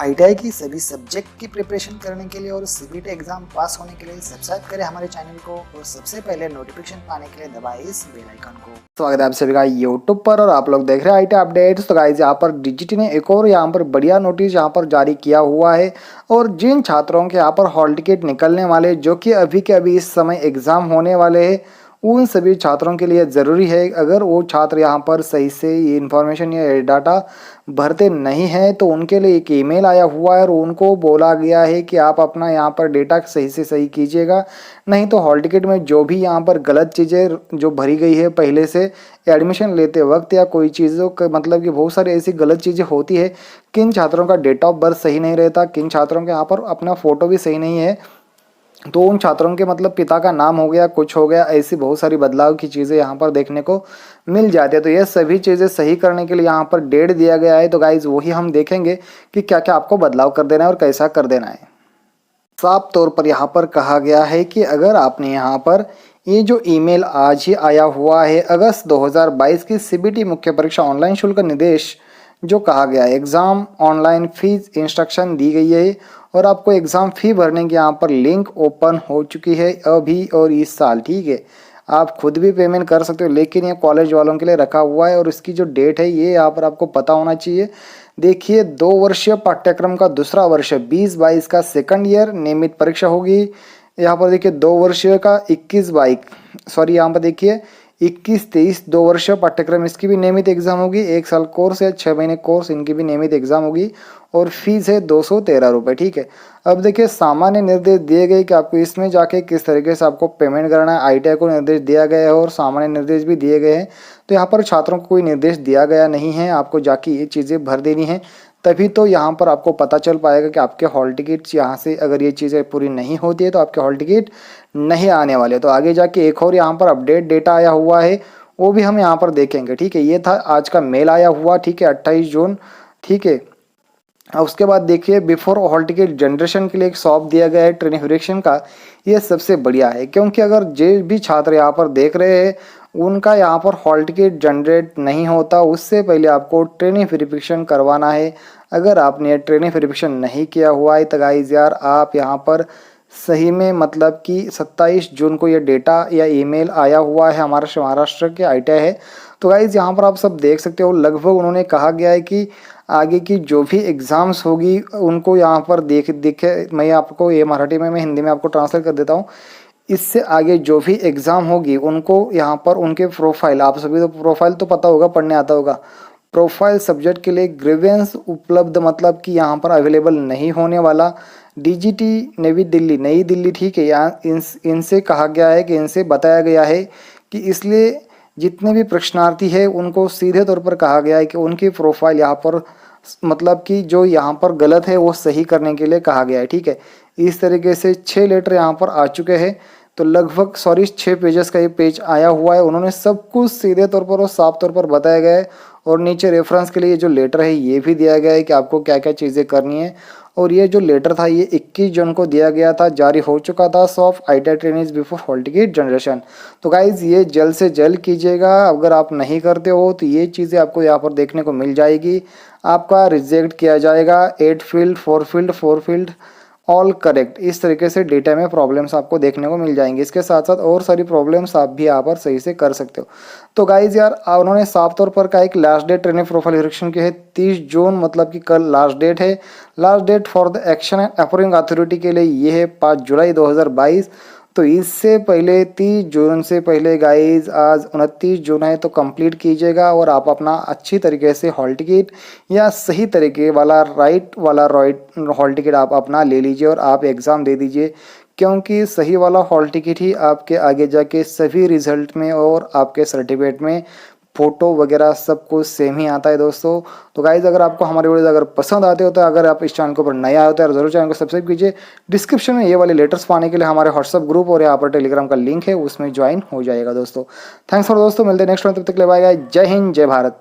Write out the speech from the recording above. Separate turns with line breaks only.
ITI की सभी subject की प्रिपरेशन करने के लिए और सीबीटी एग्जाम पास होने के लिए सब्सक्राइब करें हमारे चैनल को और सबसे पहले नोटिफिकेशन पाने के लिए दबाएं इस बेल आइकन को। स्वागत है आप सभी का यूट्यूब पर और आप लोग देख रहे हैं आईटीआई अपडेट्स। तो गाइस यहाँ पर डीजीटी ने एक और यहाँ पर बढ़िया नोटिस यहाँ पर जारी किया हुआ है और जिन छात्रों के यहाँ पर हॉल टिकट निकलने वाले जो कि अभी के अभी इस समय एग्जाम होने वाले हैं उन सभी छात्रों के लिए ज़रूरी है, अगर वो छात्र यहाँ पर सही से ये इन्फॉर्मेशन या डाटा भरते नहीं हैं तो उनके लिए एक ईमेल आया हुआ है और उनको बोला गया है कि आप अपना यहाँ पर डेटा सही से सही कीजिएगा, नहीं तो हॉल टिकट में जो भी यहाँ पर गलत चीज़ें जो भरी गई है पहले से एडमिशन लेते वक्त या कोई चीज़ों का मतलब कि बहुत सारी ऐसी गलत चीज़ें होती है, किन छात्रों का डेट ऑफ बर्थ सही नहीं रहता, किन छात्रों के यहाँ पर अपना फ़ोटो भी सही नहीं है, तो उन छात्रों के मतलब पिता का नाम हो गया कुछ हो गया, ऐसी बहुत सारी बदलाव की चीज़ें यहाँ पर देखने को मिल जाती है। तो ये सभी चीज़ें सही करने के लिए यहाँ पर डेट दिया गया है। तो गाइज वही हम देखेंगे कि क्या क्या आपको बदलाव कर देना है और कैसा कर देना है। साफ तौर पर यहाँ पर कहा गया है कि अगर आपने यहाँ पर ये जो ईमेल आज ही आया हुआ है अगस्त 2022 की सीबीटी मुख्य परीक्षा ऑनलाइन शुल्क निर्देश जो कहा गया है एग्ज़ाम ऑनलाइन फीस इंस्ट्रक्शन दी गई है और आपको एग्ज़ाम फ़ी भरने की यहाँ पर लिंक ओपन हो चुकी है अभी और इस साल, ठीक है। आप खुद भी पेमेंट कर सकते हो लेकिन ये कॉलेज वालों के लिए रखा हुआ है और इसकी जो डेट है ये यहाँ पर आपको पता होना चाहिए। देखिए 2 वर्षीय पाठ्यक्रम का दूसरा वर्ष 2022 का सेकंड ईयर नियमित परीक्षा होगी। यहाँ पर देखिए 2 वर्षीय का 21-22 यहाँ पर देखिए 21-23 2 वर्षीय पाठ्यक्रम इसकी भी नियमित एग्जाम होगी। 1 साल कोर्स है 6 महीने कोर्स इनकी भी नियमित एग्जाम होगी और फीस है 213 रुपये, ठीक है। अब देखिए सामान्य निर्देश दिए गए कि आपको इसमें जाके किस तरीके से आपको पेमेंट करना है। आईटीआई को निर्देश दिया गया है और सामान्य निर्देश भी दिए गए हैं। तो यहाँ पर छात्रों को कोई निर्देश दिया गया नहीं है, आपको जाके ये चीज़ें भर देनी है, तभी तो यहाँ पर आपको पता चल पाएगा कि आपके हॉल टिकट्स यहाँ से अगर ये चीज़ें पूरी नहीं होती है तो आपके हॉल टिकट नहीं आने वाले। तो आगे जाके एक और यहाँ पर अपडेट डेटा आया हुआ है वो भी हम यहाँ पर देखेंगे, ठीक है। ये था आज का मेल आया हुआ, ठीक है, 28 जून, ठीक है। अब उसके बाद देखिए बिफोर हॉल टिकट जनरेशन के लिए एक सॉफ्ट दिया गया है ट्रेनिंग वेरिफिकेशन का। ये सबसे बढ़िया है क्योंकि अगर जो भी छात्र यहाँ पर देख रहे हैं उनका यहाँ पर हॉल टिकट जनरेट नहीं होता उससे पहले आपको ट्रेनिंग वेरिफिकेशन करवाना है। अगर आपने ट्रेनिंग वेरिफिकेशन नहीं किया हुआ है तो गाइस यार आप यहाँ पर सही में मतलब कि 27 जून को ये डेटा या ईमेल आया हुआ है हमारे महाराष्ट्र के आईटीआई है। तो गाइज़ यहाँ पर आप सब देख सकते हो लगभग उन्होंने कहा गया है कि आगे की जो भी एग्ज़ाम्स होगी उनको यहाँ पर देखे मैं आपको ये मराठी में मैं हिंदी में आपको ट्रांसलेट कर देता हूँ। इससे आगे जो भी एग्ज़ाम होगी उनको यहाँ पर उनके प्रोफाइल, आप सभी तो प्रोफाइल तो पता होगा, पढ़ने आता होगा, प्रोफाइल सब्जेक्ट के लिए ग्रीवेंस उपलब्ध मतलब कि यहाँ पर अवेलेबल नहीं होने वाला। डीजीटी नई दिल्ली, ठीक है, यहाँ इनसे कहा गया है कि इनसे बताया गया है कि इसलिए जितने भी प्रश्नार्थी है उनको सीधे तौर पर कहा गया है कि उनकी प्रोफाइल यहाँ पर मतलब कि जो यहाँ पर गलत है वो सही करने के लिए कहा गया है, ठीक है। इस तरीके से 6 लेटर यहाँ पर आ चुके हैं। तो लगभग 6 पेजेस का ये पेज आया हुआ है, उन्होंने सब कुछ सीधे तौर पर और साफ तौर पर बताया गया है और नीचे रेफरेंस के लिए जो लेटर है ये भी दिया गया है कि आपको क्या क्या चीज़ें करनी है। और ये जो लेटर था ये 21 जून को दिया गया था, जारी हो चुका था soft ITI trainings before hall ticket generation. तो गाइज ये जल्द से जल्द कीजिएगा, अगर आप नहीं करते हो तो ये चीज़ें आपको यहाँ पर देखने को मिल जाएगी। आपका रिजेक्ट किया जाएगा 8 field 4 field 4 field all correct, इस तरीके से डेटा में प्रॉब्लम्स आपको देखने को मिल जाएंगे। इसके साथ साथ और सारी प्रॉब्लम्स आप भी यहाँ पर सही से कर सकते हो। तो गाइज यार उन्होंने साफ तौर पर कहा एक last date training profile verification की है 30 जून, मतलब कि कल लास्ट डेट है। Last date for the action and approving authority के लिए ये है 5 जुलाई 2022। तो इससे पहले 30 जून से पहले गाइज आज 29 जून है तो कंप्लीट कीजिएगा और आप अपना अच्छी तरीके से हॉल टिकट या सही तरीके वाला राइट हॉल टिकट आप अपना ले लीजिए और आप एग्ज़ाम दे दीजिए, क्योंकि सही वाला हॉल टिकट ही आपके आगे जाके सभी रिजल्ट में और आपके सर्टिफिकेट में फ़ोटो वगैरह सब कुछ सेम ही आता है दोस्तों। तो गाइज़ अगर आपको हमारे वीडियोज़ अगर पसंद आते हो तो अगर आप इस चैनल के ऊपर नया हो तो ज़रूर चैनल को सब्सक्राइब कीजिए। डिस्क्रिप्शन में ये वाले लेटर्स पाने के लिए हमारे व्हाट्सअप ग्रुप और यहाँ पर टेलीग्राम का लिंक है, उसमें ज्वाइन हो जाएगा दोस्तों। थैंक्स फॉर दोस्तों, मिलते हैं नेक्स्ट टाइम, तब तक ले बाय, जय हिंद जय भारत।